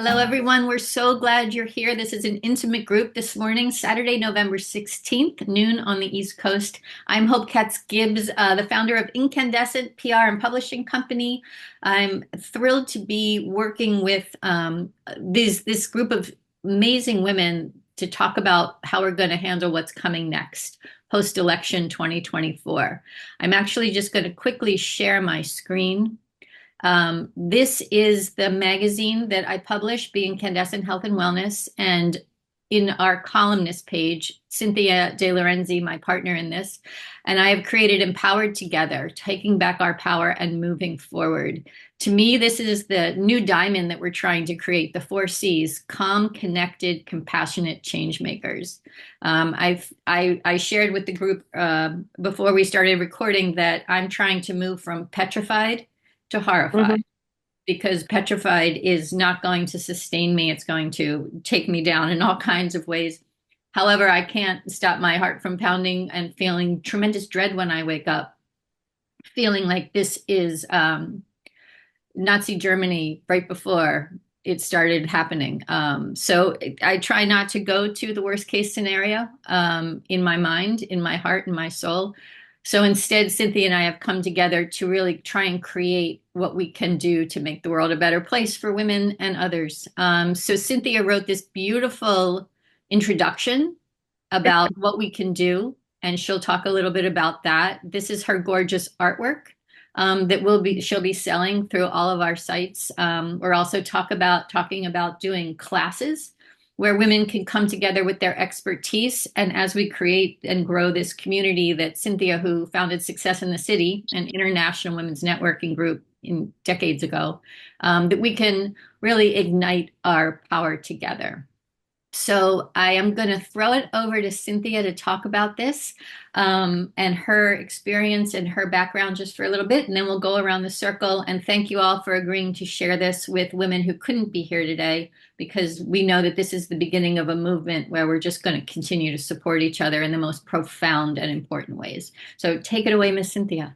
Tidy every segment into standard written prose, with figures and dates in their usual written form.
Hello, everyone. We're so glad you're here. This is an intimate group this morning, Saturday, November 16th, noon on the East Coast. I'm Hope Katz Gibbs, the founder of Inkandescent PR and Publishing Company. I'm thrilled to be working with this group of amazing women to talk about how we're going to handle what's coming next, post-election 2024. I'm actually just going to quickly share my screen. This is the magazine that I publish, Be Incandescent Health and Wellness. And in our columnist page, Cynthia de Lorenzi, my partner in this, and I have created Empowered Together, taking back our power and moving forward. To me, this is the new diamond that we're trying to create, the 4 Cs: calm, connected, compassionate changemakers. I shared with the group before we started recording that I'm trying to move from petrified to horrified, because petrified is not going to sustain me. It's going to take me down in all kinds of ways. However, I can't stop my heart from pounding and feeling tremendous dread when I wake up, feeling like this is Nazi Germany right before it started happening. So I try not to go to the worst case scenario in my mind, in my heart, in my soul. So instead, Cynthia and I have come together to really try and create what we can do to make the world a better place for women and others. So Cynthia wrote this beautiful introduction about what we can do, and she'll talk a little bit about that. This is her gorgeous artwork that she'll be selling through all of our sites. We're also talking about doing classes where women can come together with their expertise. And as we create and grow this community that Cynthia, who founded Success in the City, an international women's networking group decades ago, that we can really ignite our power together. So I am going to throw it over to Cynthia to talk about this and her experience and her background just for a little bit, and then we'll go around the circle. And thank you all for agreeing to share this with women who couldn't be here today, because we know that this is the beginning of a movement where we're just going to continue to support each other in the most profound and important ways. So take it away, Miss Cynthia.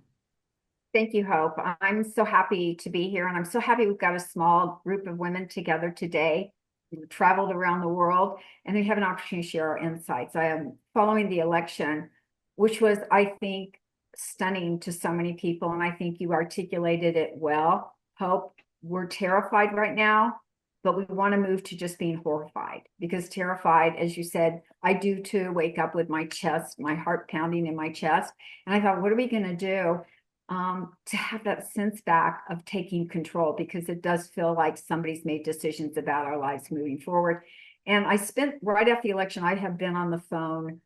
Thank you, Hope. I'm so happy to be here, and I'm so happy we've got a small group of women together today. We've traveled around the world, and they have an opportunity to share our insights. I am following the election, which was, I think, stunning to so many people, and I think you articulated it well. Hope, we're terrified right now, but we want to move to just being horrified, because terrified, as you said, I do too, wake up with my chest, my heart pounding in my chest. And I thought, what are we going to do to have that sense back of taking control, because it does feel like somebody's made decisions about our lives moving forward. And I spent, right after the election, I have been on the phone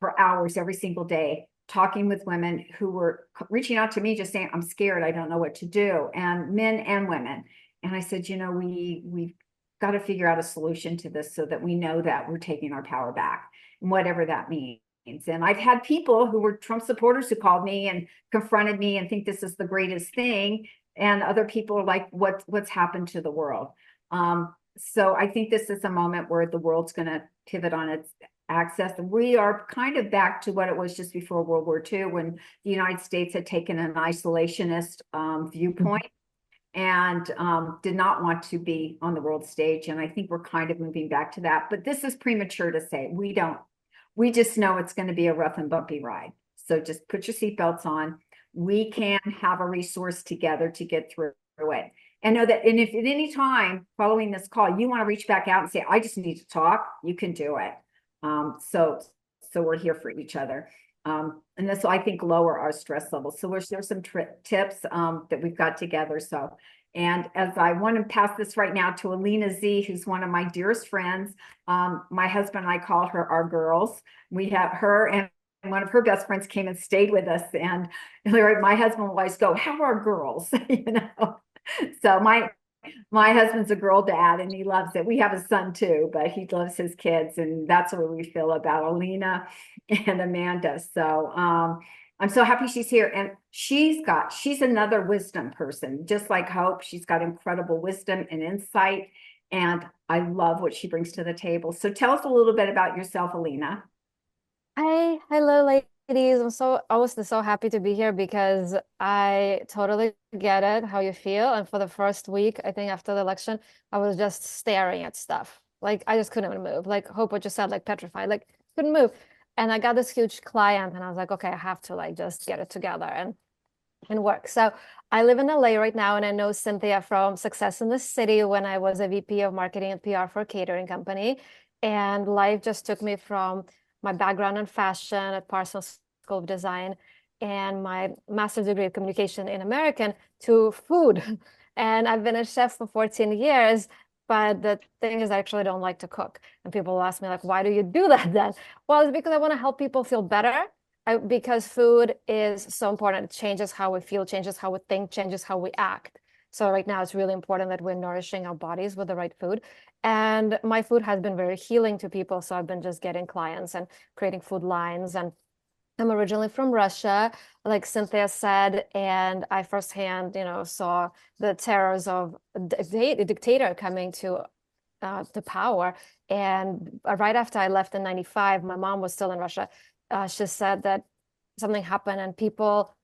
for hours every single day, talking with women who were reaching out to me, just saying, I'm scared, I don't know what to do, and men and women. And I said, we've got to figure out a solution to this so that we know that we're taking our power back, and whatever that means. And I've had people who were Trump supporters who called me and confronted me and think this is the greatest thing. And other people are like, what's happened to the world? So I think this is a moment where the world's going to pivot on its axis. We are kind of back to what it was just before World War II, when the United States had taken an isolationist viewpoint and did not want to be on the world stage. And I think we're kind of moving back to that. But this is premature to say. We just know it's going to be a rough and bumpy ride. So just put your seatbelts on. We can have a resource together to get through it. And know that, and if at any time following this call, you want to reach back out and say, I just need to talk, you can do it. So we're here for each other. And this will, I think, lower our stress levels. So we'll share some tips that we've got together. And as I want to pass this right now to Alina Z, who's one of my dearest friends, my husband and I call her our girls. We have her, and one of her best friends came and stayed with us. And my husband will always go, how are girls? So my husband's a girl dad, and he loves it. We have a son too, but he loves his kids, and that's what we feel about Alina and Amanda. So I'm so happy she's here. And she's another wisdom person, just like Hope. She's got incredible wisdom and insight, and I love what she brings to the table. So tell us a little bit about yourself, Alina. Hi, hello, ladies. I was so happy to be here because I totally get it how you feel. And for the first week, I think after the election, I was just staring at stuff. Like I just couldn't even move. Like Hope what you said, like petrified, like couldn't move. And I got this huge client and I was like, okay, I have to like just get it together and work. So I live in LA right now, and I know Cynthia from Success in the City when I was a VP of marketing and PR for a catering company. And life just took me from my background in fashion at Parsons School of Design and my master's degree of communication in American to food. And I've been a chef for 14 years. But the thing is, I actually don't like to cook. And people will ask me, like, why do you do that then? Well, it's because I want to help people feel better because food is so important. It changes how we feel, changes how we think, changes how we act. So right now it's really important that we're nourishing our bodies with the right food. And my food has been very healing to people. So I've been just getting clients and creating food lines. And I'm originally from Russia, like Cynthia said, and I firsthand, saw the terrors of a dictator coming to power. And right after I left in 95, my mom was still in Russia. She said that something happened and people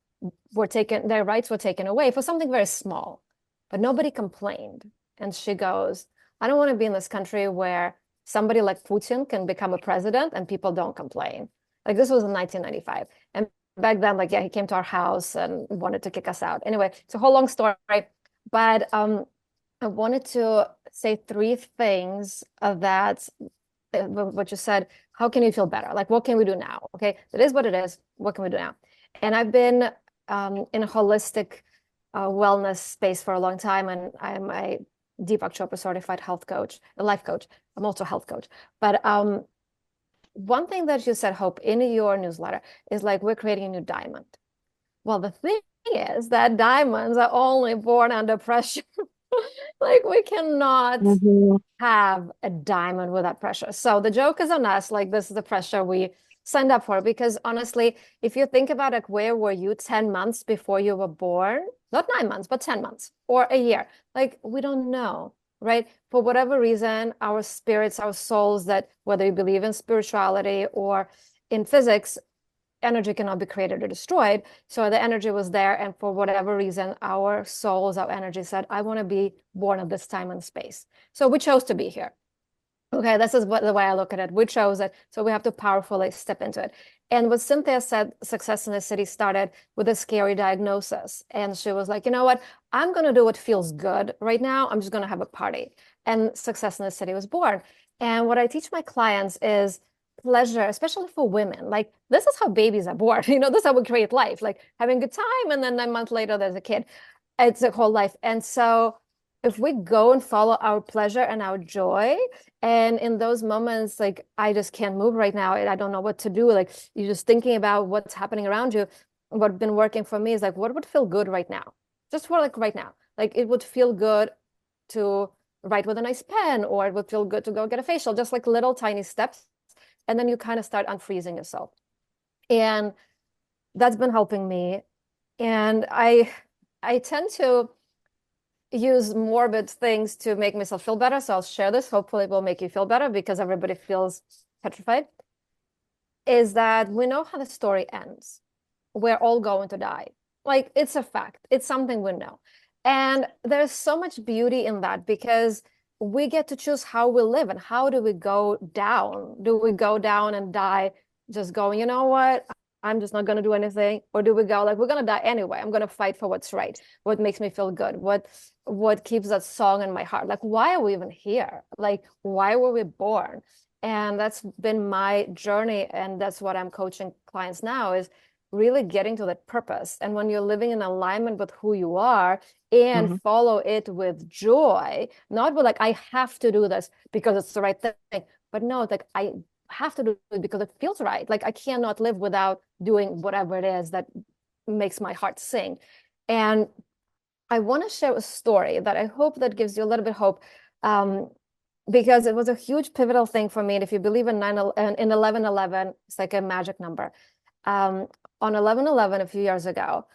were taken, their rights were taken away for something very small, but nobody complained. And she goes, I don't want to be in this country where somebody like Putin can become a president and people don't complain. Like this was in 1995. And back then, like, yeah, he came to our house and wanted to kick us out. Anyway, it's a whole long story, but I wanted to say three things that what you said, how can you feel better? Like, what can we do now? Okay, it is what it is. What can we do now? And I've been in a holistic wellness space for a long time, and I'm a Deepak Chopra certified health coach, a life coach. I'm also a health coach. But one thing that you said, Hope, in your newsletter is like, we're creating a new diamond. Well, the thing is that diamonds are only born under pressure. Like we cannot have a diamond without pressure. So the joke is on us. Like this is the pressure we signed up for. Because honestly, if you think about it, where were you 10 months before you were born? Not 9 months, but 10 months or a year. Like we don't know, right? For whatever reason, our spirits, our souls, that whether you believe in spirituality or in physics, energy cannot be created or destroyed. So the energy was there. And for whatever reason, our souls, our energy said, I want to be born at this time and space. So we chose to be here. Okay, this is the way I look at it. We chose it. So we have to powerfully step into it. And what Cynthia said, Success in the City started with a scary diagnosis. And she was like, you know what? I'm going to do what feels good right now. I'm just going to have a party. And Success in the City was born. And what I teach my clients is pleasure, especially for women. Like this is how babies are born. This is how we create life, like having a good time. And then 9 months later, there's a kid. It's a whole life. And so if we go and follow our pleasure and our joy, and in those moments, like I just can't move right now, and I don't know what to do. Like you're just thinking about what's happening around you. What's been working for me is like, what would feel good right now? Just for like right now. Like it would feel good to write with a nice pen, or it would feel good to go get a facial, just like little tiny steps. And then you kind of start unfreezing yourself. And that's been helping me. And I tend to use morbid things to make myself feel better. So I'll share this. Hopefully it will make you feel better because everybody feels petrified. Is that we know how the story ends. We're all going to die. Like it's a fact. It's something we know. And there's so much beauty in that because we get to choose how we live and how do we go down? Do we go down and die just going, you know what? I'm just not going to do anything. Or do we go like, we're going to die anyway. I'm going to fight for what's right. What makes me feel good? What keeps that song in my heart? Like, why are we even here? Like, why were we born? And that's been my journey. And that's what I'm coaching clients now is really getting to that purpose. And when you're living in alignment with who you are and follow it with joy, not with like, I have to do this because it's the right thing, but no, it's like, I have to do it because it feels right. Like I cannot live without doing whatever it is that makes my heart sing. And I want to share a story that I hope that gives you a little bit of hope. Because it was a huge pivotal thing for me. And if you believe in 1111, it's like a magic number. On 1111 a few years ago,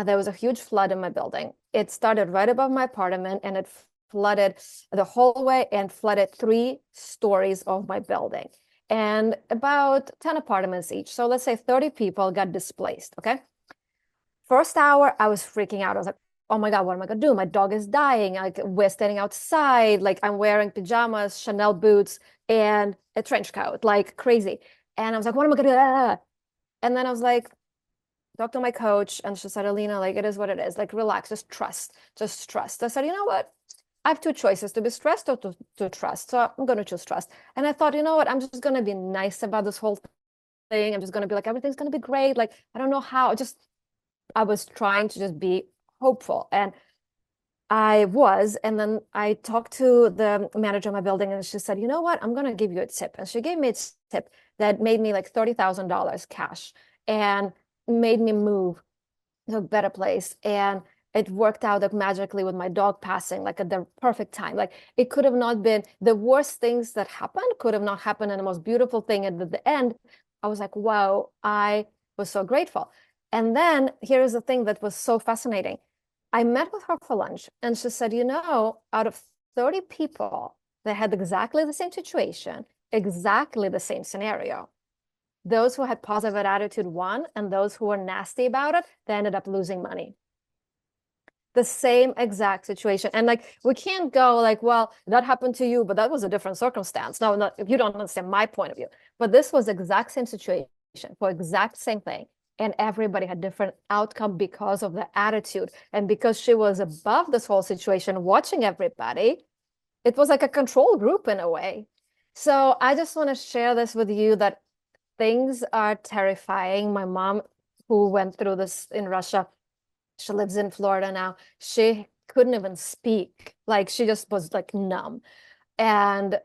there was a huge flood in my building. It started right above my apartment and it flooded the hallway and flooded 3 stories of my building. and about 10 apartments each. So let's say 30 people got displaced, okay? First hour, I was freaking out. I was like, oh my God, what am I gonna do? My dog is dying. Like, we're standing outside, like I'm wearing pajamas, Chanel boots, and a trench coat, like crazy. And I was like, what am I gonna do? And then I was like, talked to my coach, and she said, Alina, like, it is what it is. Like, relax, just trust, just trust. I said, you know what? I have two choices, to be stressed or to trust. So I'm going to choose trust. And I thought, you know what? I'm just going to be nice about this whole thing. I'm just going to be like, everything's going to be great. Like, I don't know how. I was trying to just be hopeful. And I was. And then I talked to the manager of my building, and she said, you know what? I'm going to give you a tip. And she gave me a tip that made me like $30,000 cash and made me move to a better place. And it worked out like magically with my dog passing, like at the perfect time. Like, it could have not been the worst things that happened, could have not happened, and the most beautiful thing. And at the end, I was like, wow, I was so grateful. And then here's the thing that was so fascinating. I met with her for lunch, and she said, you know, out of 30 people that had exactly the same situation, exactly the same scenario, those who had positive attitude won, and those who were nasty about it, they ended up losing money. The same exact situation. And like, we can't go like, well, that happened to you, but that was a different circumstance. No, if you don't understand my point of view. But this was exact same situation for exact same thing. And everybody had different outcome because of the attitude. And because she was above this whole situation, watching everybody, it was like a control group in a way. So I just want to share this with you, that things are terrifying. My mom, who went through this in Russia, she lives in Florida now. She couldn't even speak. Like, she just was like numb. And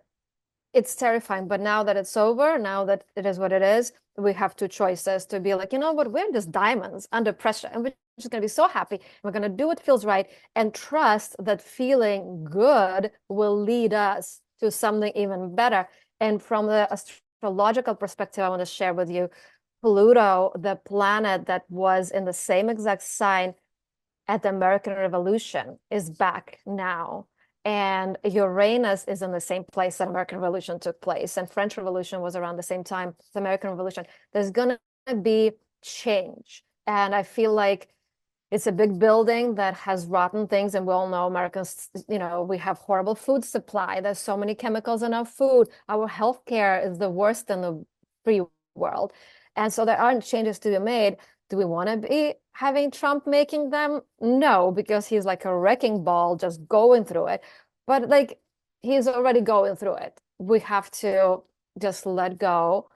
it's terrifying. But now that it's over, now that it is what it is, we have two choices to be like, you know what, we're just diamonds under pressure. And we're just going to be so happy. We're going to do what feels right and trust that feeling good will lead us to something even better. And from the astrological perspective, I want to share with you, Pluto, the planet that was in the same exact sign at the American Revolution, is back now. And Uranus is in the same place that American Revolution took place. And French Revolution was around the same time as American Revolution. There's going to be change. And I feel like it's a big building that has rotten things. And we all know Americans, you know, we have horrible food supply. There's so many chemicals in our food. Our healthcare is the worst in the free world. And so there aren't changes to be made. Do we want to be having Trump making them? No, because he's like a wrecking ball just going through it. But like, he's already going through it. We have to just let go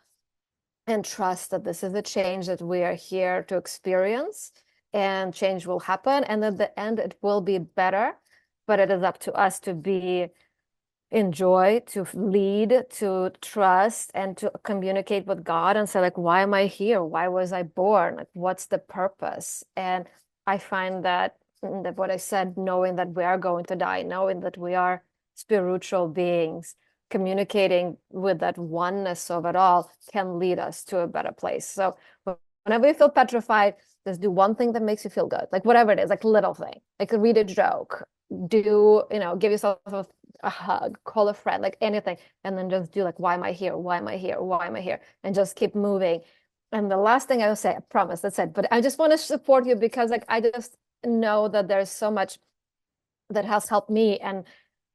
and trust that this is a change that we are here to experience, and change will happen. And at the end, it will be better. But it is up to us to be enjoy, to lead, to trust, and to communicate with God and say, like, why am I here? Why was I born? Like, what's the purpose? And I find that what I said, knowing that we are going to die, knowing that we are spiritual beings, communicating with that oneness of it all can lead us to a better place. So whenever you feel petrified, just do one thing that makes you feel good, like whatever it is, like little thing, like read a joke, do, you know, give yourself a hug, call a friend, like anything, and then just do like, why am I here? Why am I here? Why am I here? And just keep moving. And the last thing I will say, I promise, that's it. But I just want to support you, because like, I just know that there's so much that has helped me, and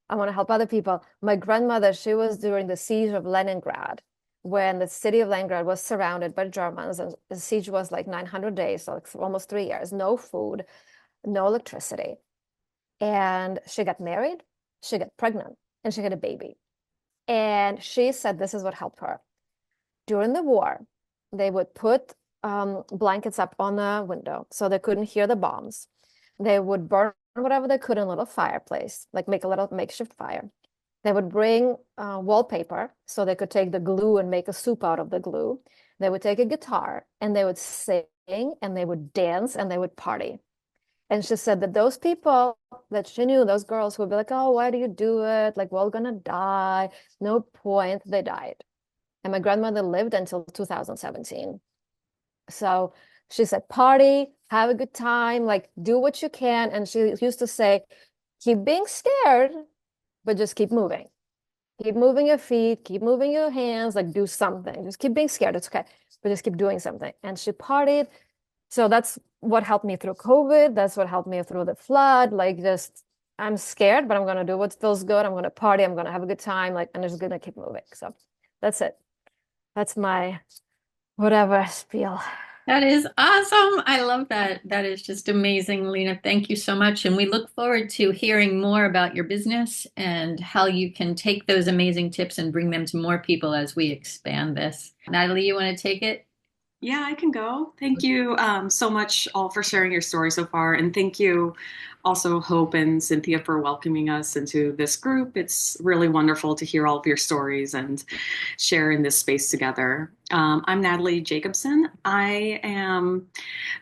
I want to help other people. My grandmother, she was during the siege of Leningrad, when the city of Leningrad was surrounded by Germans, and the siege was like 900 days, so like almost 3 years, no food, no electricity. And she got married, she got pregnant, and she had a baby. And she said this is what helped her. During the war, they would put blankets up on the window so they couldn't hear the bombs. They would burn whatever they could in a little fireplace, like make a little makeshift fire. They would bring wallpaper so they could take the glue and make a soup out of the glue. They would take a guitar and they would sing and they would dance and they would party. And she said that those people that she knew, those girls who would be like, oh, why do you do it? Like, we're all gonna die. No point. They died. And my grandmother lived until 2017. So she said, party, have a good time, like do what you can. And she used to say, keep being scared, but just keep moving. Keep moving your feet, keep moving your hands, like do something. Just keep being scared. It's okay, but just keep doing something. And she partied. So that's what helped me through COVID. That's what helped me through the flood. Like just, I'm scared, but I'm gonna do what feels good. I'm gonna party. I'm gonna have a good time. Like, and just gonna keep moving. So that's it. That's my whatever spiel. That is awesome. I love that. That is just amazing, Lena. Thank you so much. And we look forward to hearing more about your business and how you can take those amazing tips and bring them to more people as we expand this. Natalie, you want to take it? Yeah, I can go. Thank you so much all for sharing your story so far. And thank you also, Hope and Cynthia, for welcoming us into this group. It's really wonderful to hear all of your stories and share in this space together. I'm Natalie Jacobson. I am,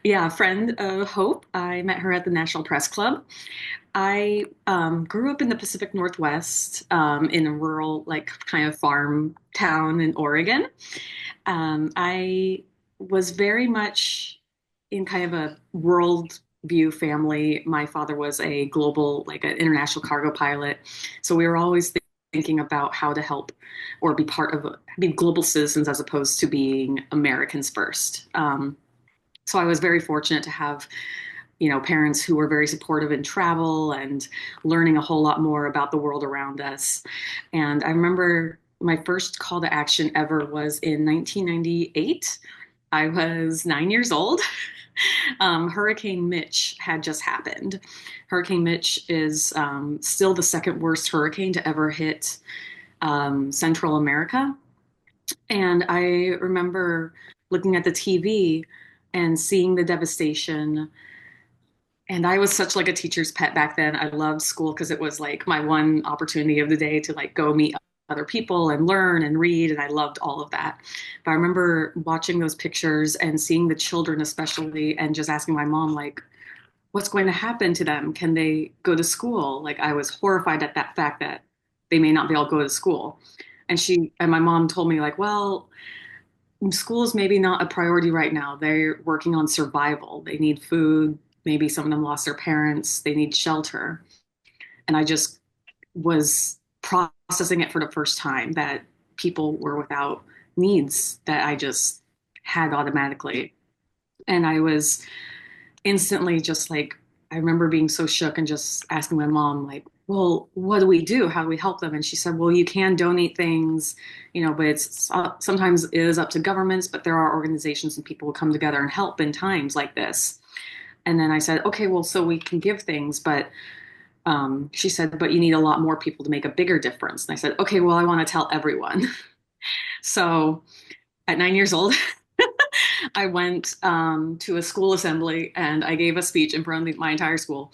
a friend of Hope. I met her at the National Press Club. I grew up in the Pacific Northwest in a rural, like kind of farm town in Oregon. I was very much in kind of a world view family. My father was a global, like an international cargo pilot. So we were always thinking about how to help or be part of, be global citizens as opposed to being Americans first. So I was very fortunate to have, parents who were very supportive in travel and learning a whole lot more about the world around us. And I remember my first call to action ever was in 1998. I was 9 years old. Hurricane Mitch had just happened. Hurricane Mitch is still the second worst hurricane to ever hit Central America. And I remember looking at the TV and seeing the devastation. And I was such like a teacher's pet back then. I loved school because it was like my one opportunity of the day to like go meet other people and learn and read. And I loved all of that. But I remember watching those pictures and seeing the children especially and just asking my mom, like, what's going to happen to them? Can they go to school? Like I was horrified at that fact that they may not be able to go to school. And my mom told me like, well, school is maybe not a priority right now. They're working on survival. They need food. Maybe some of them lost their parents. They need shelter. And I just was processing it for the first time that people were without needs that I just had automatically. And I was instantly just like, I remember being so shook and just asking my mom, like, well, what do we do? How do we help them? And she said, well, you can donate things, but it's sometimes it is up to governments, but there are organizations and people who come together and help in times like this. And then I said, okay, well, so we can give things, but she said, but you need a lot more people to make a bigger difference. And I said, okay, well, I want to tell everyone. So at 9 years old, I went to a school assembly and I gave a speech in front of my entire school.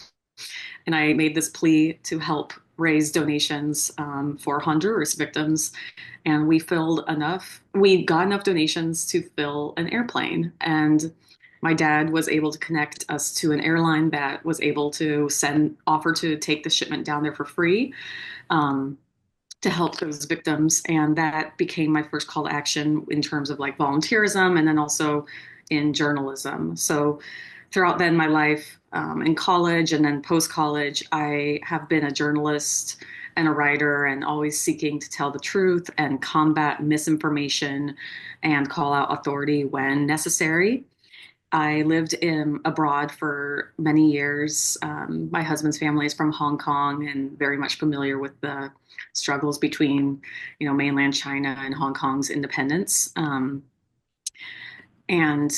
And I made this plea to help raise donations for Honduras victims. And we got enough donations to fill an airplane. And my dad was able to connect us to an airline that was able to offer to take the shipment down there for free to help those victims. And that became my first call to action in terms of like volunteerism and then also in journalism. So throughout then my life in college and then post-college, I have been a journalist and a writer and always seeking to tell the truth and combat misinformation and call out authority when necessary. I lived abroad for many years. My husband's family is from Hong Kong and very much familiar with the struggles between, mainland China and Hong Kong's independence. And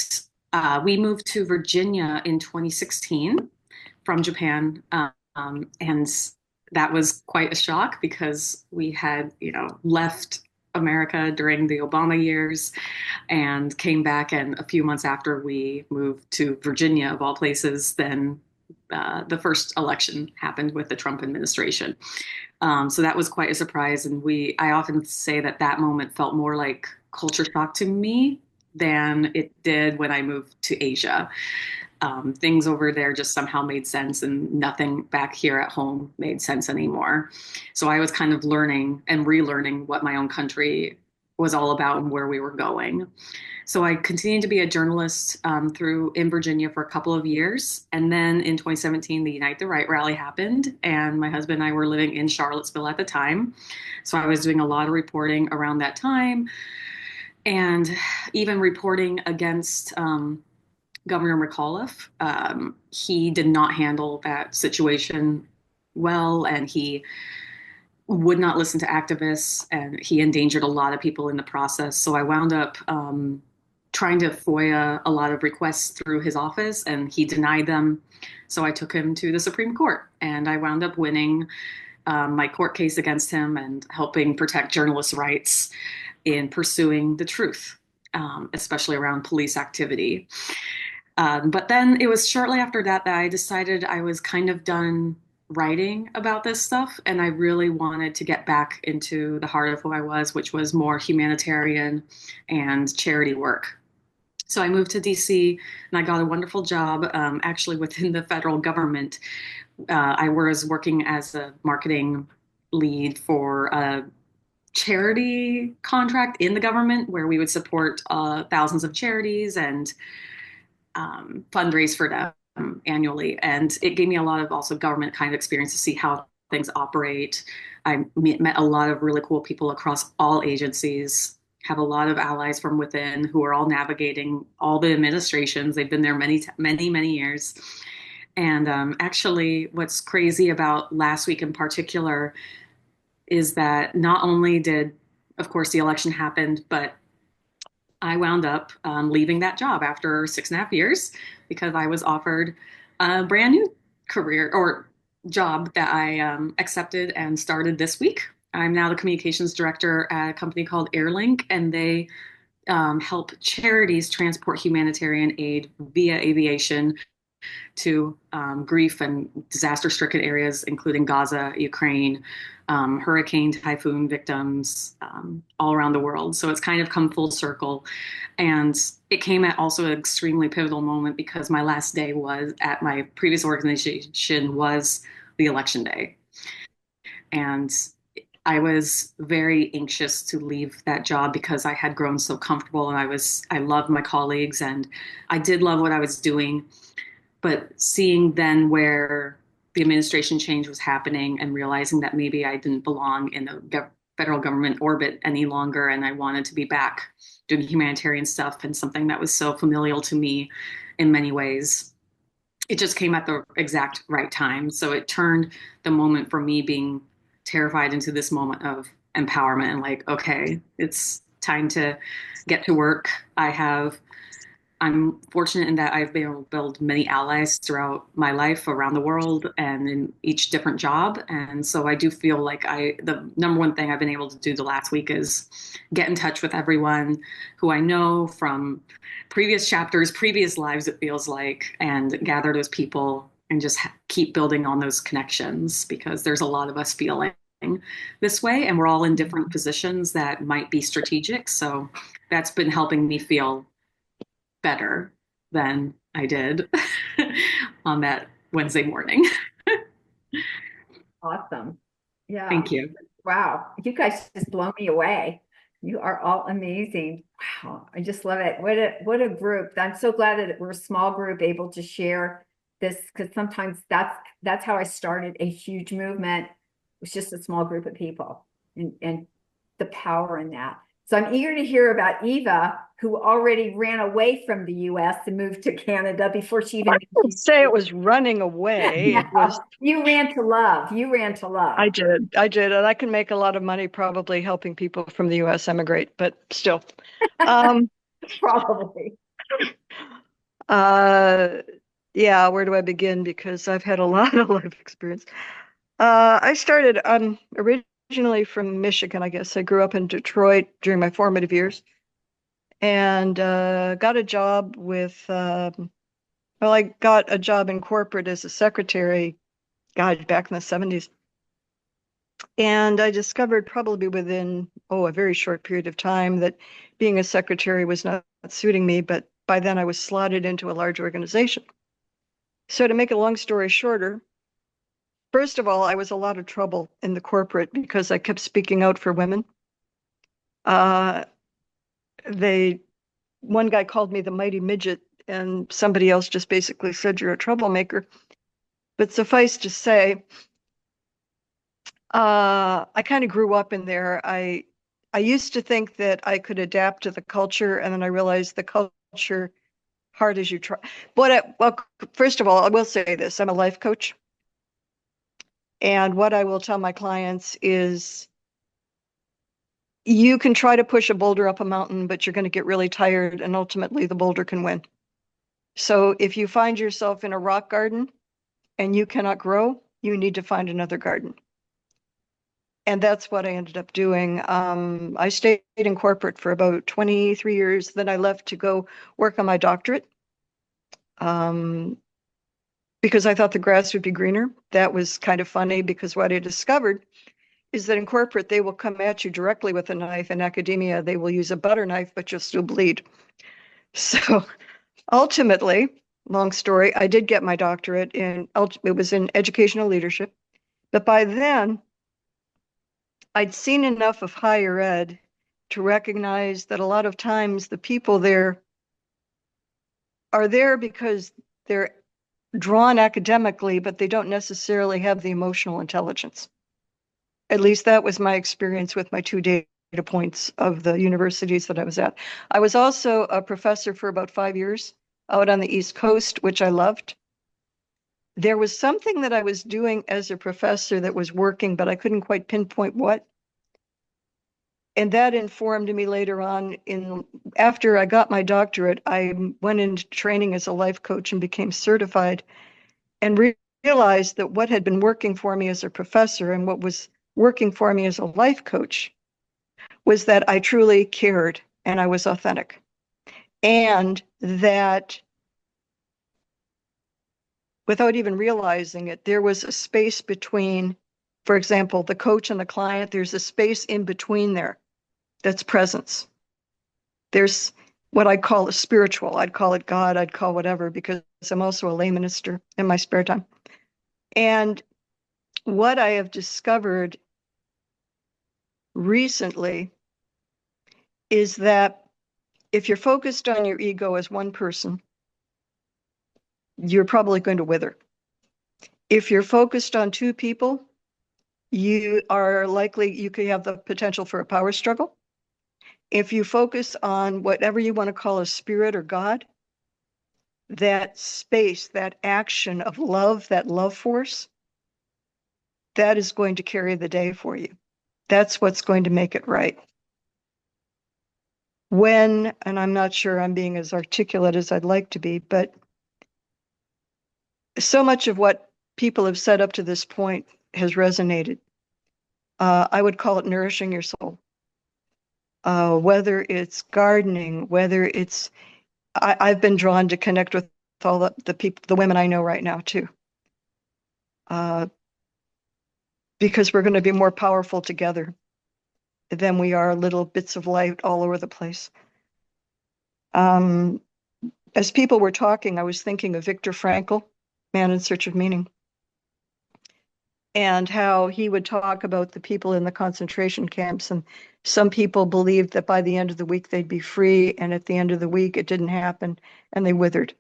we moved to Virginia in 2016 from Japan. And that was quite a shock because we had, left America during the Obama years and came back. And a few months after we moved to Virginia, of all places, then the first election happened with the Trump administration. So that was quite a surprise. And I often say that moment felt more like culture shock to me than it did when I moved to Asia. Things over there just somehow made sense and nothing back here at home made sense anymore. So I was kind of learning and relearning what my own country was all about and where we were going. So I continued to be a journalist in Virginia for a couple of years. And then in 2017, the Unite the Right rally happened. And my husband and I were living in Charlottesville at the time. So I was doing a lot of reporting around that time and even reporting against Governor McAuliffe. He did not handle that situation well, and he would not listen to activists, and he endangered a lot of people in the process. So I wound up trying to FOIA a lot of requests through his office, and he denied them. So I took him to the Supreme Court, and I wound up winning my court case against him and helping protect journalists' rights in pursuing the truth, especially around police activity. But then it was shortly after that I decided I was kind of done writing about this stuff, and I really wanted to get back into the heart of who I was, which was more humanitarian and charity work. So I moved to DC, and I got a wonderful job actually within the federal government. I was working as a marketing lead for a charity contract in the government where we would support thousands of charities and fundraise for them annually. And it gave me a lot of also government kind of experience to see how things operate. I met a lot of really cool people across all agencies, have a lot of allies from within who are all navigating all the administrations. They've been there many years. And actually, what's crazy about last week in particular is that not only did, of course, the election happened, but I wound up leaving that job after 6.5 years because I was offered a brand new career or job that I accepted and started this week. I'm now the communications director at a company called Airlink, and they help charities transport humanitarian aid via aviation to grief and disaster-stricken areas, including Gaza, Ukraine, hurricane, typhoon victims all around the world. So it's kind of come full circle. And it came at also an extremely pivotal moment because my last day was at my previous organization was the election day. And I was very anxious to leave that job because I had grown so comfortable, and I loved my colleagues, and I did love what I was doing. But seeing then where the administration change was happening and realizing that maybe I didn't belong in the federal government orbit any longer, and I wanted to be back doing humanitarian stuff and something that was so familial to me in many ways, it just came at the exact right time. So it turned the moment for me being terrified into this moment of empowerment and like, okay, it's time to get to work. I'm fortunate in that I've been able to build many allies throughout my life around the world and in each different job. And so I do feel like the number one thing I've been able to do the last week is get in touch with everyone who I know from previous chapters, previous lives, it feels like, and gather those people and just keep building on those connections, because there's a lot of us feeling this way, and we're all in different positions that might be strategic. So that's been helping me feel better than I did on that Wednesday morning. Awesome. Yeah. Thank you. Wow. You guys just blow me away. You are all amazing. Wow. I just love it. What a group. I'm so glad that we're a small group able to share this, because sometimes that's how I started a huge movement. It was just a small group of people and the power in that. So I'm eager to hear about Eva, who already ran away from the US and moved to Canada before she even— I would say it was running away. No, It was. You ran to love. You ran to love. I did, and I can make a lot of money probably helping people from the US emigrate, but still. Probably. Yeah, where do I begin? Because I've had a lot of life experience. I started, originally from Michigan, I guess. I grew up in Detroit during my formative years, and got a job with, I got a job in corporate as a secretary, God, back in the 70s. And I discovered probably within, a very short period of time that being a secretary was not suiting me, but by then I was slotted into a large organization. So to make a long story shorter, first of all, I was a lot of trouble in the corporate because I kept speaking out for women. Uh, one guy called me the mighty midget, and somebody else just basically said you're a troublemaker. But suffice to say, I kind of grew up in there. I used to think that I could adapt to the culture, and then I realized the culture, hard as you try. Well, first of all, I will say this: I'm a life coach, and what I will tell my clients is, you can try to push a boulder up a mountain, but you're going to get really tired, and ultimately the boulder can win. So if you find yourself in a rock garden and you cannot grow, you need to find another garden. And that's what I ended up doing. I stayed in corporate for about 23 years. Then I left to go work on my doctorate because I thought the grass would be greener. That was kind of funny, because what I discovered is that in corporate, they will come at you directly with a knife. In academia, they will use a butter knife, but you'll still bleed. So ultimately, long story, I did get my doctorate it was in educational leadership. But by then, I'd seen enough of higher ed to recognize that a lot of times the people there are there because they're drawn academically, but they don't necessarily have the emotional intelligence. At least that was my experience with my 2 data points of the universities that I was at. I was also a professor for about 5 years out on the East Coast, which I loved. There was something that I was doing as a professor that was working, but I couldn't quite pinpoint what. And that informed me later on. After I got my doctorate, I went into training as a life coach and became certified, and realized that what had been working for me as a professor and what was working for me as a life coach was that I truly cared and I was authentic. And that, without even realizing it, there was a space between, for example, the coach and the client. There's a space in between there that's presence. There's what I call a spiritual. I'd call it God, I'd call whatever, because I'm also a lay minister in my spare time. And what I have discovered recently is that if you're focused on your ego as one person, you're probably going to wither. If you're focused on two people, you could have the potential for a power struggle. If you focus on whatever you want to call a spirit or God, that space, that action of love, that love force, that is going to carry the day for you. That's what's going to make it right. And I'm not sure I'm being as articulate as I'd like to be, but so much of what people have said up to this point has resonated. I would call it nourishing your soul. Whether it's gardening, whether it's, I've been drawn to connect with all the people, the women I know right now too. Because we're going to be more powerful together than we are little bits of light all over the place. As people were talking, I was thinking of Viktor Frankl, Man in Search of Meaning, and how he would talk about the people in the concentration camps. And some people believed that by the end of the week they'd be free, and at the end of the week it didn't happen and they withered.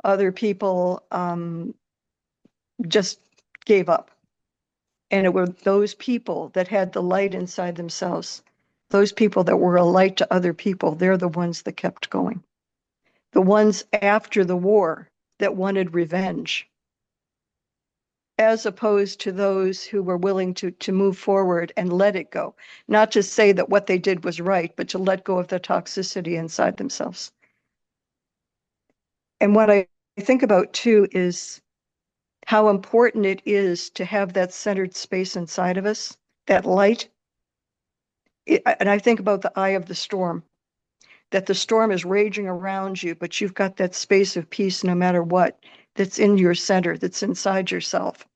Other people just gave up. And it were those people that had the light inside themselves, those people that were a light to other people, they're the ones that kept going. The ones after the war that wanted revenge, as opposed to those who were willing to move forward and let it go. Not to say that what they did was right, but to let go of the toxicity inside themselves. And what I think about too is how important it is to have that centered space inside of us, that light. And I think about the eye of the storm, that the storm is raging around you, but you've got that space of peace no matter what, that's in your center, that's inside yourself.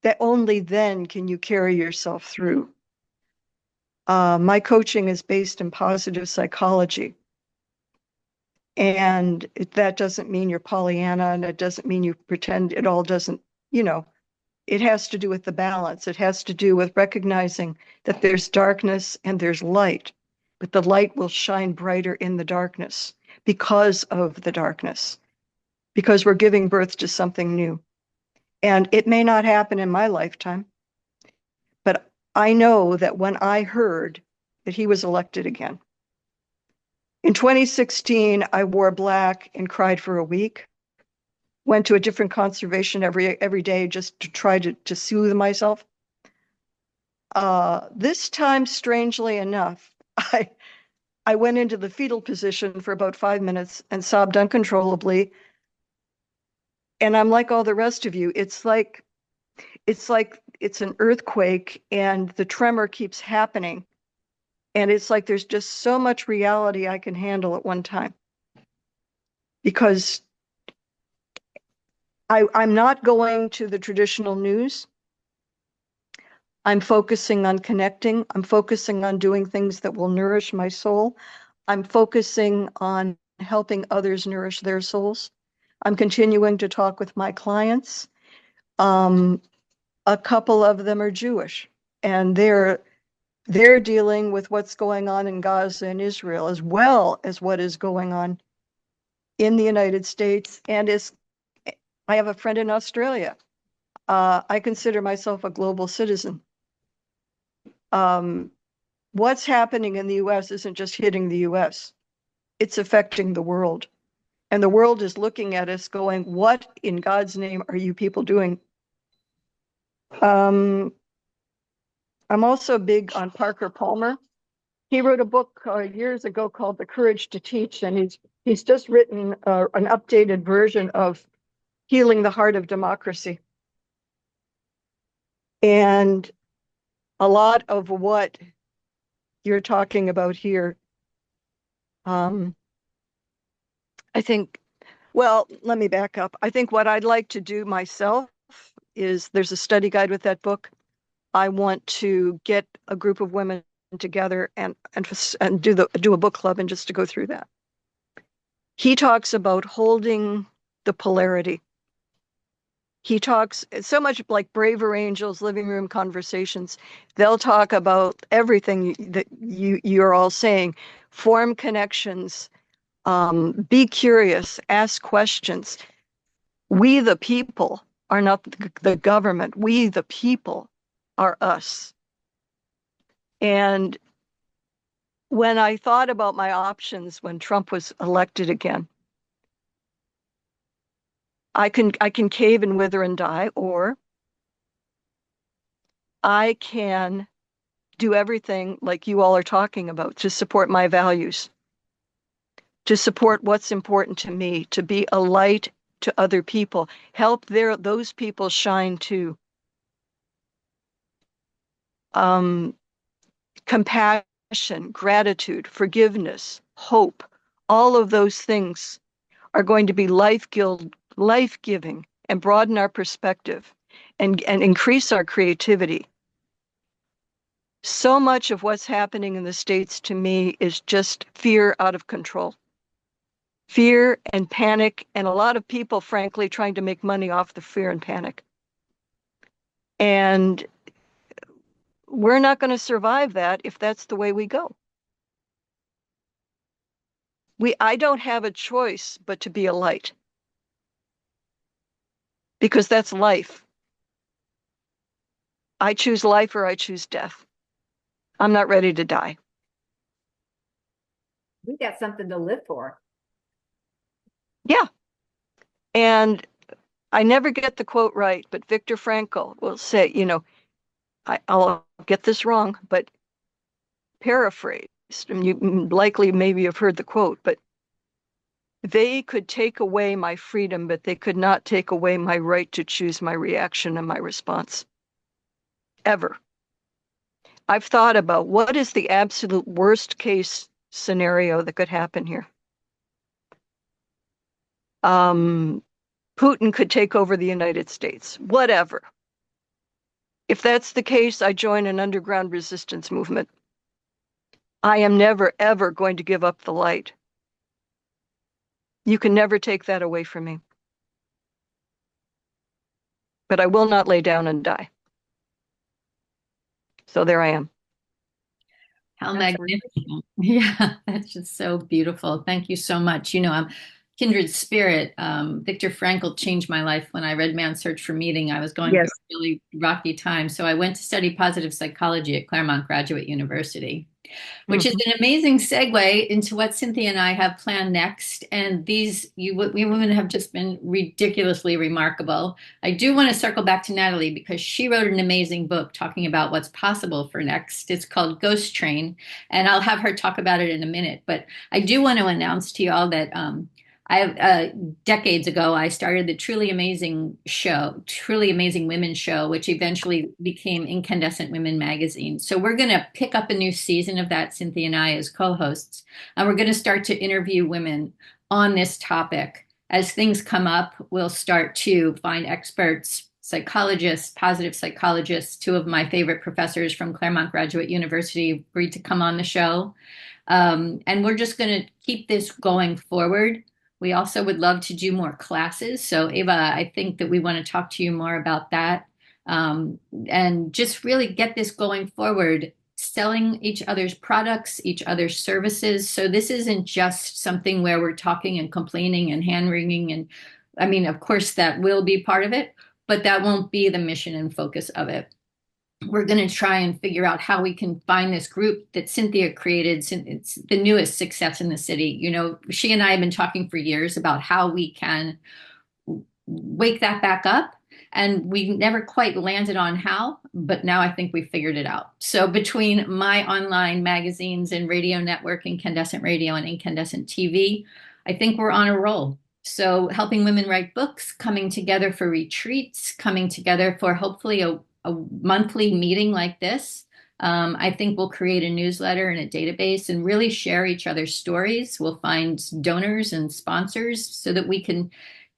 That only then can you carry yourself through. My coaching is based in positive psychology. And that doesn't mean you're Pollyanna, and it doesn't mean you pretend it all doesn't, it has to do with the balance. It has to do with recognizing that there's darkness and there's light, but the light will shine brighter in the darkness because of the darkness, because we're giving birth to something new. And it may not happen in my lifetime, but I know that when I heard that he was elected again, in 2016, I wore black and cried for a week. Went to a different conservation every day just to try to soothe myself. This time, strangely enough, I went into the fetal position for about 5 minutes and sobbed uncontrollably. And I'm like all the rest of you. It's like it's an earthquake and the tremor keeps happening. And it's like there's just so much reality I can handle at one time. Because I'm not going to the traditional news. I'm focusing on connecting. I'm focusing on doing things that will nourish my soul. I'm focusing on helping others nourish their souls. I'm continuing to talk with my clients. A couple of them are Jewish, and they're dealing with what's going on in Gaza and Israel, as well as what is going on in the United States. And I have a friend in Australia. I consider myself a global citizen. What's happening in the US isn't just hitting the US, it's affecting the world. And the world is looking at us going, what in God's name are you people doing? I'm also big on Parker Palmer. He wrote a book years ago called The Courage to Teach, and he's just written an updated version of Healing the Heart of Democracy. And a lot of what you're talking about here, I think, well, let me back up. I think what I'd like to do myself is there's a study guide with that book. I want to get a group of women together and do a book club and just to go through that. He talks about holding the polarity. He talks so much like Braver Angels, living room conversations. They'll talk about everything that you're all saying. Form connections, be curious, ask questions. We, the people, are not the government. We, the people, are us. And when I thought about my options when Trump was elected again, I can cave and wither and die, or I can do everything like you all are talking about to support my values, to support what's important to me, to be a light to other people, help those people shine too. Compassion, gratitude, forgiveness, hope, all of those things are going to be life-giving and broaden our perspective and increase our creativity. So much of what's happening in the States to me is just fear out of control. Fear and panic, and a lot of people, frankly, trying to make money off the fear and panic. And we're not going to survive that if that's the way we go. I don't have a choice but to be a light, because that's life. I choose life or I choose death. I'm not ready to die. We got something to live for. Yeah. And I never get the quote right, but Viktor Frankl will say, I'll get this wrong, but paraphrased, and you likely maybe have heard the quote, but they could take away my freedom, but they could not take away my right to choose my reaction and my response. Ever. I've thought about what is the absolute worst case scenario that could happen here. Putin could take over the United States, whatever. If that's the case, I join an underground resistance movement. I am never, ever going to give up the light. You can never take that away from me. but I will not lay down and die. So there I am. How That's magnificent. Yeah, that's just so beautiful. Thank you so much. I'm kindred spirit. Viktor Frankl changed my life when I read Man's Search for Meaning. I was going through Yes. a really rocky time. So I went to study positive psychology at Claremont Graduate University, which is an amazing segue into what Cynthia and I have planned next. And we women have just been ridiculously remarkable. I do want to circle back to Natalie because she wrote an amazing book talking about what's possible for next. It's called Ghost Train, and I'll have her talk about it in a minute. But I do want to announce to you all that decades ago, I started the Truly Amazing Women show, which eventually became Incandescent Women magazine. So we're going to pick up a new season of that, Cynthia and I as co-hosts, and we're going to start to interview women on this topic. As things come up, we'll start to find experts, psychologists, positive psychologists. Two of my favorite professors from Claremont Graduate University agreed to come on the show. And we're just going to keep this going forward. We also would love to do more classes. So Eva, I think that we want to talk to you more about that, and just really get this going forward, selling each other's products, each other's services. So this isn't just something where we're talking and complaining and hand-wringing. And I mean, of course, that will be part of it, but that won't be the mission and focus of it. We're going to try and figure out how we can find this group that Cynthia created. It's the newest success in the city. She and I have been talking for years about how we can wake that back up. And we never quite landed on how, but now I think we figured it out. So between my online magazines and radio network, Incandescent Radio and Incandescent TV, I think we're on a roll. So helping women write books, coming together for retreats, coming together for hopefully a monthly meeting like this. I think we'll create a newsletter and a database and really share each other's stories. We'll find donors and sponsors so that we can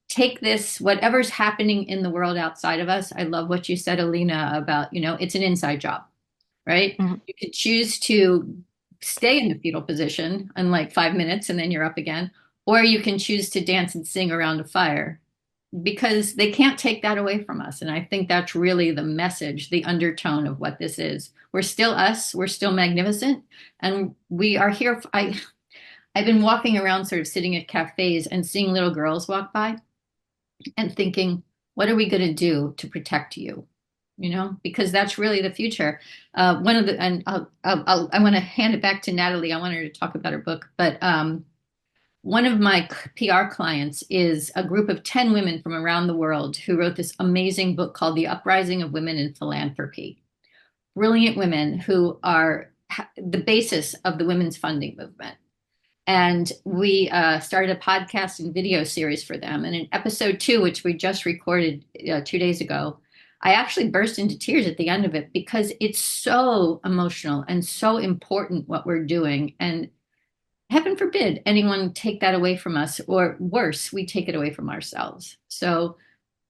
take this, whatever's happening in the world outside of us. I love what you said, Alina, about, it's an inside job, right? Mm-hmm. You could choose to stay in the fetal position in like 5 minutes and then you're up again, or you can choose to dance and sing around a fire, because they can't take that away from us. And I think that's really the message, the undertone of what this is. We're still us, we're still magnificent, and we are here. I've been walking around sort of sitting at cafes and seeing little girls walk by and thinking, what are we going to do to protect you? Because that's really the future. I want to hand it back to Natalie. I want her to talk about her book, but one of my PR clients is a group of 10 women from around the world who wrote this amazing book called The Uprising of Women in Philanthropy. Brilliant women who are the basis of the women's funding movement. And we started a podcast and video series for them. And in episode 2, which we just recorded 2 days ago, I actually burst into tears at the end of it because it's so emotional and so important what we're doing. And heaven forbid anyone take that away from us, or worse, we take it away from ourselves. So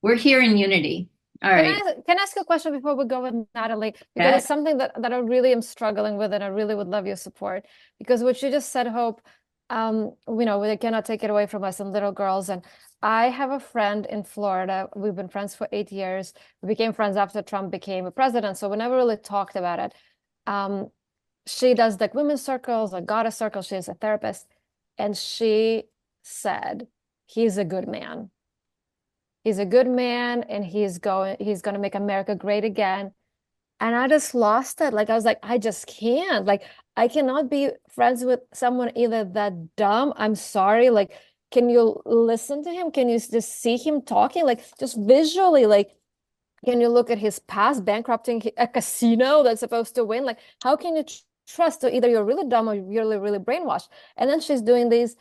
we're here in unity. All right. Can I ask a question before we go with Natalie? Because it's something that I really am struggling with, and I really would love your support. Because what you just said, Hope, they cannot take it away from us and little girls. And I have a friend in Florida. We've been friends for 8 years. We became friends after Trump became a president. So we never really talked about it. She does like women's circles, like goddess circles. She's a therapist. And she said, he's a good man. He's a good man, and he's going to make America great again. And I just lost it. Like, I was like, I just can't. Like, I cannot be friends with someone either that dumb. I'm sorry. Like, can you listen to him? Can you just see him talking? Like, just visually, like, can you look at his past bankrupting a casino that's supposed to win? Like, how can you trust? So either you're really dumb or you're really, really brainwashed. And then she's doing these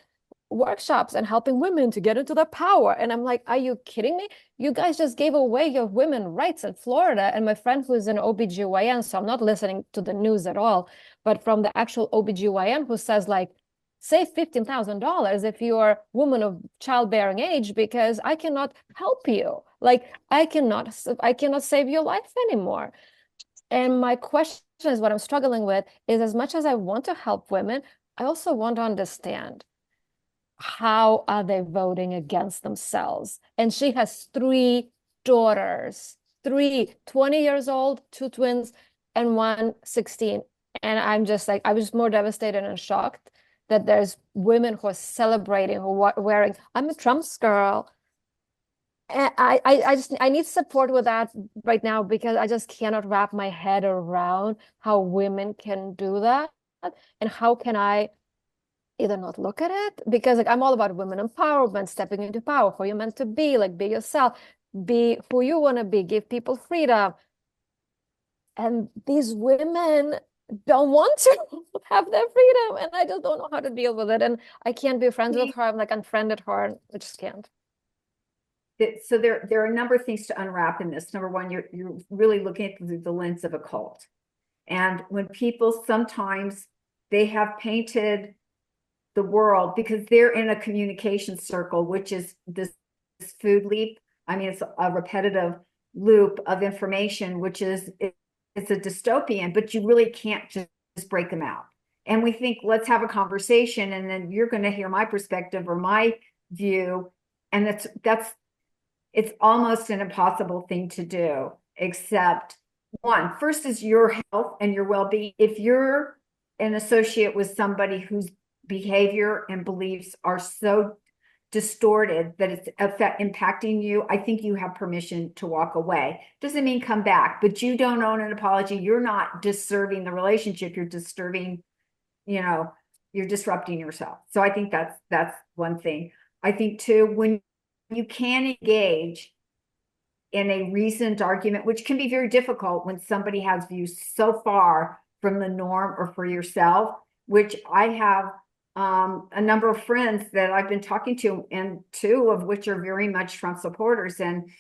workshops and helping women to get into their power. And I'm like, are you kidding me? You guys just gave away your women rights in Florida. And my friend who's an OBGYN, so I'm not listening to the news at all, but from the actual OBGYN who says, like, save $15,000 if you're a woman of childbearing age, because I cannot help you. Like, I cannot save your life anymore. And my question is, what I'm struggling with is, as much as I want to help women, I also want to understand, how are they voting against themselves? And she has 3 daughters, 20 years old, two twins, and one 16. And I'm just like, I was more devastated and shocked that there's women who are celebrating, who are wearing, I'm a Trump's girl. And I need support with that right now because I just cannot wrap my head around how women can do that. And how can I either not look at it? Because like I'm all about women empowerment, stepping into power, who you're meant to be, like be yourself, be who you want to be, give people freedom. And these women don't want to have their freedom. And I just don't know how to deal with it. And I can't be friends with her. I'm like unfriended her and I just can't. So there are a number of things to unwrap in this. Number one, you're really looking at through the lens of a cult. And when people sometimes they have painted the world because they're in a communication circle, which is this food leap. I mean, it's a repetitive loop of information, which is it's a dystopian, but you really can't just break them out. And we think, let's have a conversation, and then you're going to hear my perspective or my view. And it's almost an impossible thing to do, except one, first is your health and your well-being. If you're an associate with somebody whose behavior and beliefs are so distorted that it's impacting you, I think you have permission to walk away. Doesn't mean come back, but you don't own an apology. You're not disturbing the relationship. You're disturbing, you're disrupting yourself. So I think that's one thing. I think too, when you can engage in a reasoned argument, which can be very difficult when somebody has views so far from the norm or for yourself, which I have a number of friends that I've been talking to, and two of which are very much Trump supporters. And,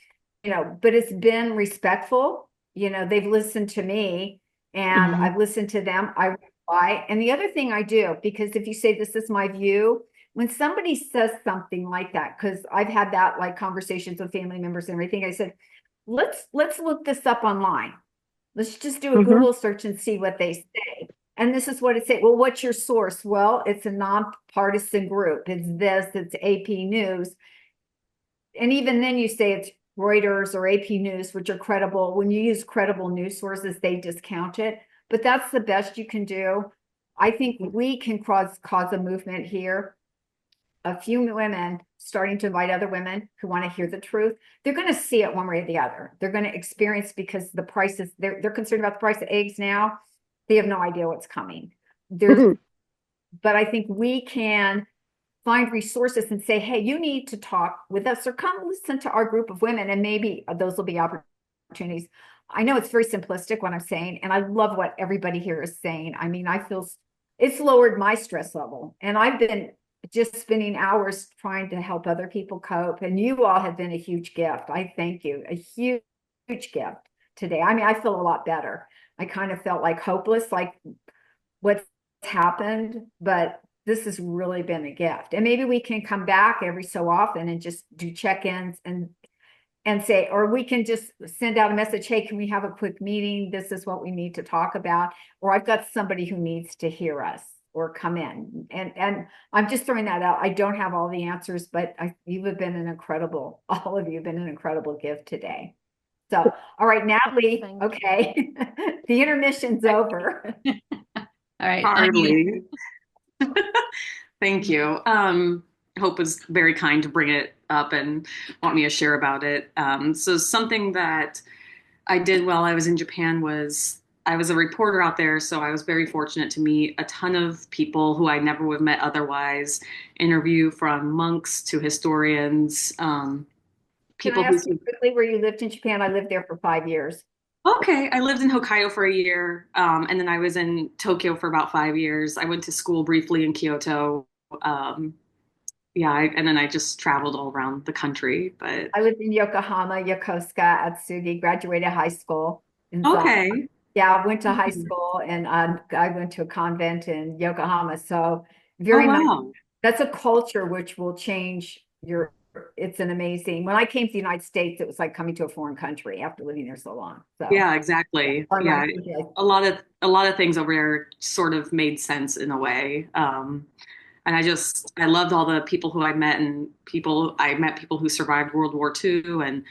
but it's been respectful. They've listened to me and I've listened to them. I reply. And the other thing I do, because if you say, this is my view, when somebody says something like that, because I've had that like conversations with family members and everything, I said, let's look this up online. Let's just do a Google search and see what they say. And this is what it says. Well, what's your source? Well, it's a nonpartisan group. It's AP News. And even then you say it's Reuters or AP News, which are credible. When you use credible news sources, they discount it. But that's the best you can do. I think we can cause a movement here. A few women starting to invite other women who want to hear the truth. They're going to see it one way or the other. They're going to experience, because the prices, they're concerned about the price of eggs now. They have no idea what's coming. But I think we can find resources and say, hey, you need to talk with us or come listen to our group of women, and maybe those will be opportunities. I know it's very simplistic what I'm saying, and I love what everybody here is saying. I mean, I feel it's lowered my stress level, and I've been just spending hours trying to help other people cope. And you all have been a huge gift. I thank you. A huge gift today. I mean, I feel a lot better. I kind of felt like hopeless, like what's happened, but this has really been a gift. And maybe we can come back every so often and just do check-ins and say, or we can just send out a message, hey, can we have a quick meeting? This is what we need to talk about. Or I've got somebody who needs to hear us or come in. And I'm just throwing that out. I don't have all the answers, but you have been all of you have been an incredible gift today. So, all right, Natalie, okay. The intermission's over. All right. Hardly. Thank you. Hope was very kind to bring it up and want me to share about it. So something that I did while I was in Japan was I was a reporter out there, so I was very fortunate to meet a ton of people who I never would have met otherwise, interview from monks to historians. People Can I ask you quickly where you lived in Japan? I lived there for 5 years. Okay, I lived in Hokkaido for a year, and then I was in Tokyo for about 5 years. I went to school briefly in Kyoto. And then I just traveled all around the country. But I lived in Yokohama, Yokosuka, Atsugi, graduated high school. Okay. Yeah, I went to high school, and I went to a convent in Yokohama. So wow. That's a culture which will change it's an amazing, when I came to the United States, it was like coming to a foreign country after living there so long. So yeah, exactly. Yeah. A lot of things over there sort of made sense in a way. And I loved all the people who I met, and I met people who survived World War II, and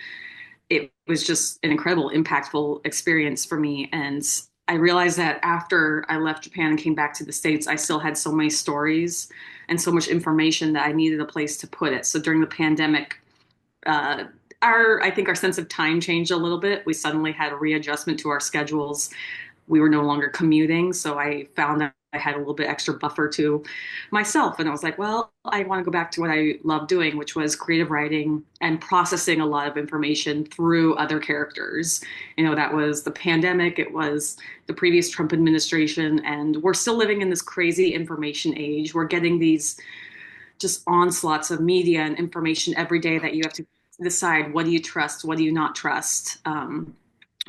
it was just an incredible, impactful experience for me. And I realized that after I left Japan and came back to the States, I still had so many stories and so much information that I needed a place to put it. So during the pandemic, uh, I think our sense of time changed a little bit. We suddenly had a readjustment to our schedules. We were no longer commuting, so I found that I had a little bit extra buffer to myself. And I was like, well, I want to go back to what I love doing, which was creative writing and processing a lot of information through other characters. That was the pandemic, it was the previous Trump administration, and we're still living in this crazy information age. We're getting these just onslaughts of media and information every day that you have to decide, what do you trust, what do you not trust?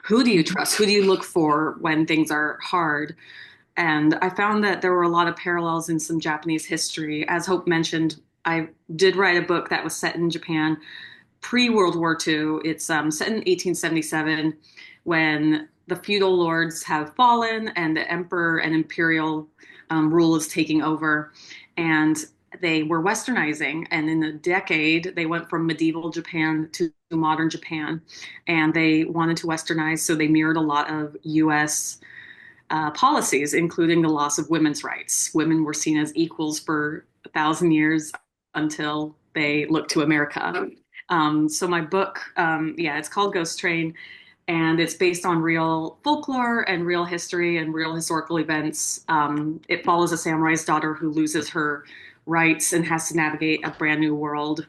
Who do you trust? Who do you look for when things are hard? And I found that there were a lot of parallels in some Japanese history. As Hope mentioned, I did write a book that was set in Japan pre-World War II. It's set in 1877 when the feudal lords have fallen and the emperor and imperial rule is taking over. And they were westernizing, and in a decade they went from medieval Japan to modern Japan, and they wanted to westernize, so they mirrored a lot of US policies, including the loss of women's rights. Women were seen as equals for 1,000 years until they looked to America. So my book, it's called Ghost Train, and it's based on real folklore and real history and real historical events. It follows a samurai's daughter who loses her rights and has to navigate a brand new world.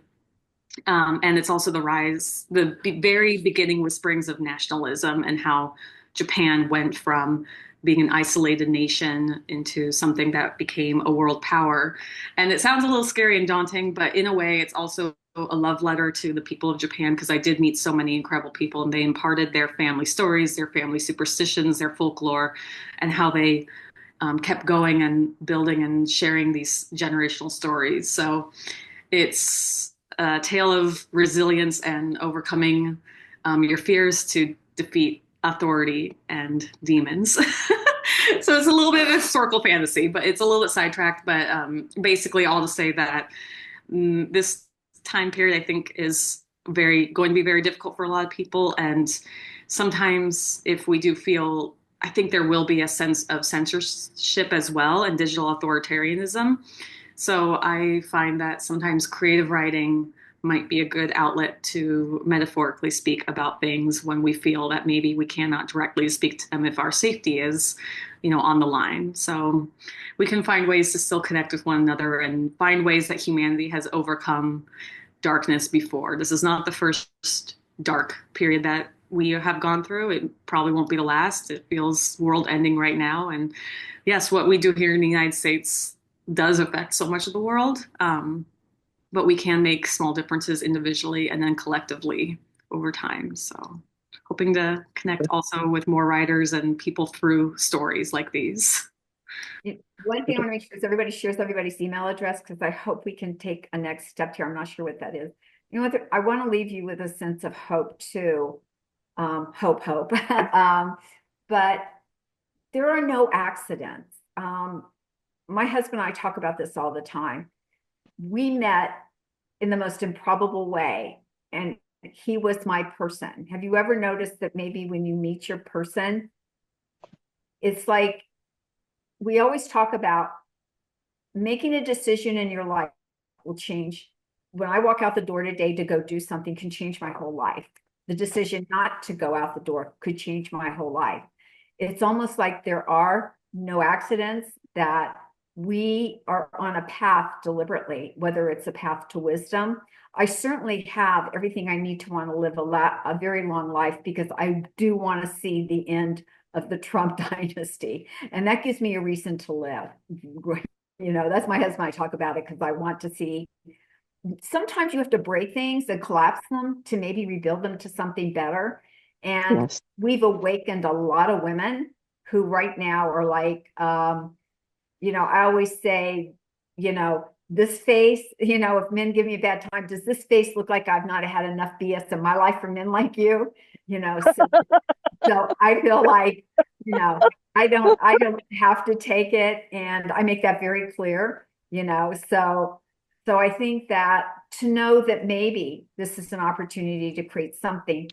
And it's also the very beginning whisperings of nationalism and how Japan went from being an isolated nation into something that became a world power. And it sounds a little scary and daunting, but in a way, it's also a love letter to the people of Japan, because I did meet so many incredible people, and they imparted their family stories, their family superstitions, their folklore, and how they kept going and building and sharing these generational stories. So it's a tale of resilience and overcoming your fears to defeat authority and demons. So it's a little bit of a historical fantasy, but it's a little bit sidetracked. But basically, all to say that this time period, I think, is going to be very difficult for a lot of people. And sometimes, if we do feel, I think there will be a sense of censorship as well and digital authoritarianism. So I find that sometimes creative writing might be a good outlet to metaphorically speak about things when we feel that maybe we cannot directly speak to them if our safety is, on the line. So we can find ways to still connect with one another and find ways that humanity has overcome darkness before. This is not the first dark period that we have gone through. It probably won't be the last. It feels world ending right now. And yes, what we do here in the United States does affect so much of the world. But we can make small differences individually and then collectively over time. So hoping to connect also with more writers and people through stories like these. One thing I want to make sure is everybody shares everybody's email address, because I hope we can take a next step here. I'm not sure what that is. I want to leave you with a sense of hope too. Hope. But there are no accidents. My husband and I talk about this all the time. We met in the most improbable way, and he was my person. Have you ever noticed that maybe when you meet your person, it's like, we always talk about making a decision in your life will change. When I walk out the door today to go do something can change my whole life. The decision not to go out the door could change my whole life. It's almost like there are no accidents, that we are on a path deliberately, whether it's a path to wisdom. I certainly have everything I need to want to live a very long life, because I do want to see the end of the Trump dynasty. And that gives me a reason to live. That's my husband. I talk about it because I want to see. Sometimes you have to break things and collapse them to maybe rebuild them to something better. And yes, we've awakened a lot of women who right now are like, I always say, this face, if men give me a bad time, does this face look like I've not had enough BS in my life from men like you? So I feel like, I don't have to take it. And I make that very clear, so I think that to know that maybe this is an opportunity to create something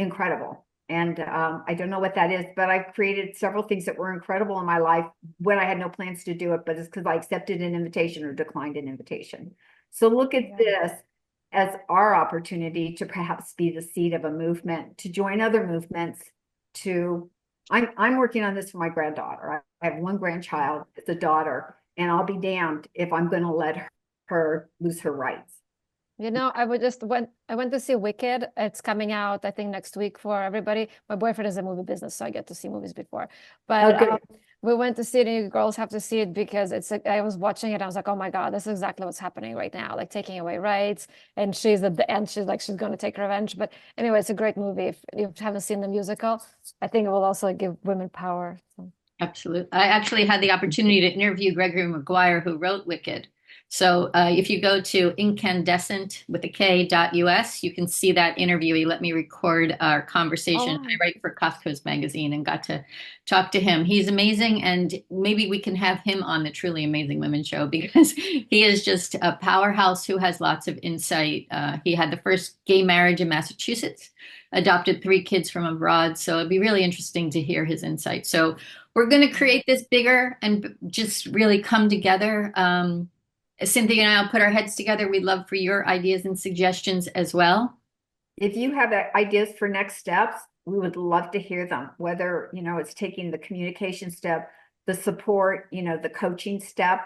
incredible. And I don't know what that is, but I've created several things that were incredible in my life when I had no plans to do it, but it's because I accepted an invitation or declined an invitation. So look at this as our opportunity to perhaps be the seed of a movement, to join other movements, I'm working on this for my granddaughter. I have one grandchild, it's a daughter, and I'll be damned if I'm going to let her lose her rights. You know, I went to see Wicked. It's coming out, I think, next week for everybody. My boyfriend is a movie business, so I get to see movies before. But we went to see it, and you girls have to see it because I was watching it. I was like, oh my God, this is exactly what's happening right now, like taking away rights. And she's at the end, she's going to take revenge. But anyway, it's a great movie. If you haven't seen the musical, I think it will also give women power. So. Absolutely. I actually had the opportunity to interview Gregory Maguire, who wrote Wicked. So if you go to Inkandescent with a K.us, you can see that interview. He let me record our conversation. Oh. I write for Kafka's magazine and got to talk to him. He's amazing. And maybe we can have him on the Truly Amazing Women show because he is just a powerhouse who has lots of insight. He had the first gay marriage in Massachusetts, adopted 3 kids from abroad. So it'd be really interesting to hear his insight. So we're going to create this bigger and just really come together. Cynthia and I will put our heads together. We'd love for your ideas and suggestions as well. If you have ideas for next steps, we would love to hear them, whether, it's taking the communication step, the support, the coaching step,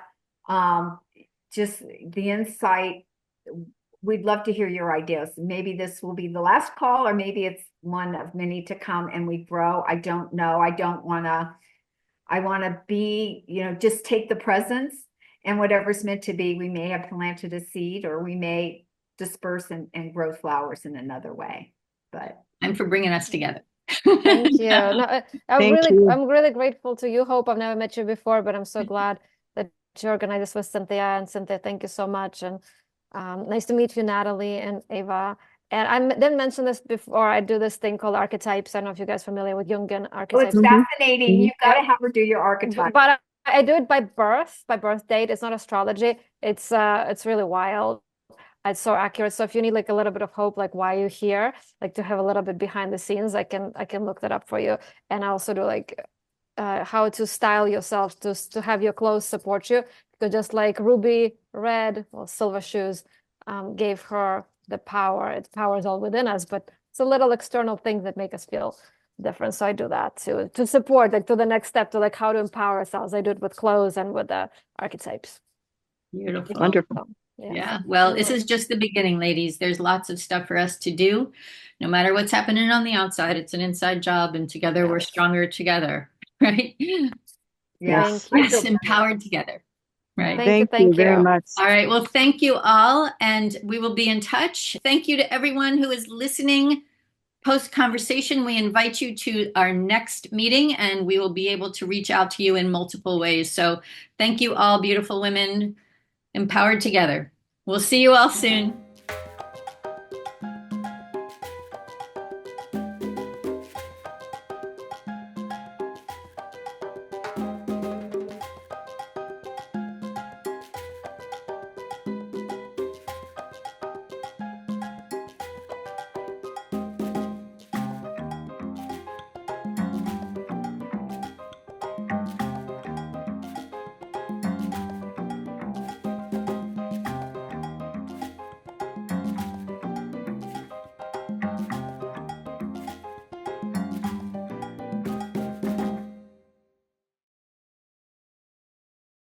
just the insight. We'd love to hear your ideas. Maybe this will be the last call, or maybe it's one of many to come and we grow. I don't know. I want to be, just take the presence. And whatever's meant to be, we may have planted a seed, or we may disperse and grow flowers in another way. But I'm for bringing us together. Thank you. No, I'm really grateful to you, Hope. I've never met you before, but I'm so glad that you organized this with Cynthia. And Cynthia, thank you so much. And nice to meet you, Natalie and Ava. And I didn't mention this before. I do this thing called archetypes. I don't know if you guys are familiar with Jungian archetypes. Oh, it's fascinating. You've got to have her do your archetype. But I do it by birth date. It's not astrology. It's really wild. It's so accurate. So if you need like a little bit of hope, like why you're here, like to have a little bit behind the scenes, I can look that up for you. And I also do like how to style yourself to have your clothes support you. Because just like Ruby Red or Silver Shoes gave her the power. Power is all within us, but it's a little external things that make us feel different. So I do that to support, like to the next step, to like how to empower ourselves. I do it with clothes and with the archetypes. Beautiful. Wonderful. So, yeah. Well, this is just the beginning, ladies. There's lots of stuff for us to do. No matter what's happening on the outside, it's an inside job, and together we're stronger together, right? Yes. Yes, empowered together. Right. Thank you very much. All right. Well, thank you all, and we will be in touch. Thank you to everyone who is listening. Post-conversation, we invite you to our next meeting, and we will be able to reach out to you in multiple ways. So thank you all, beautiful women, empowered together. We'll see you all soon.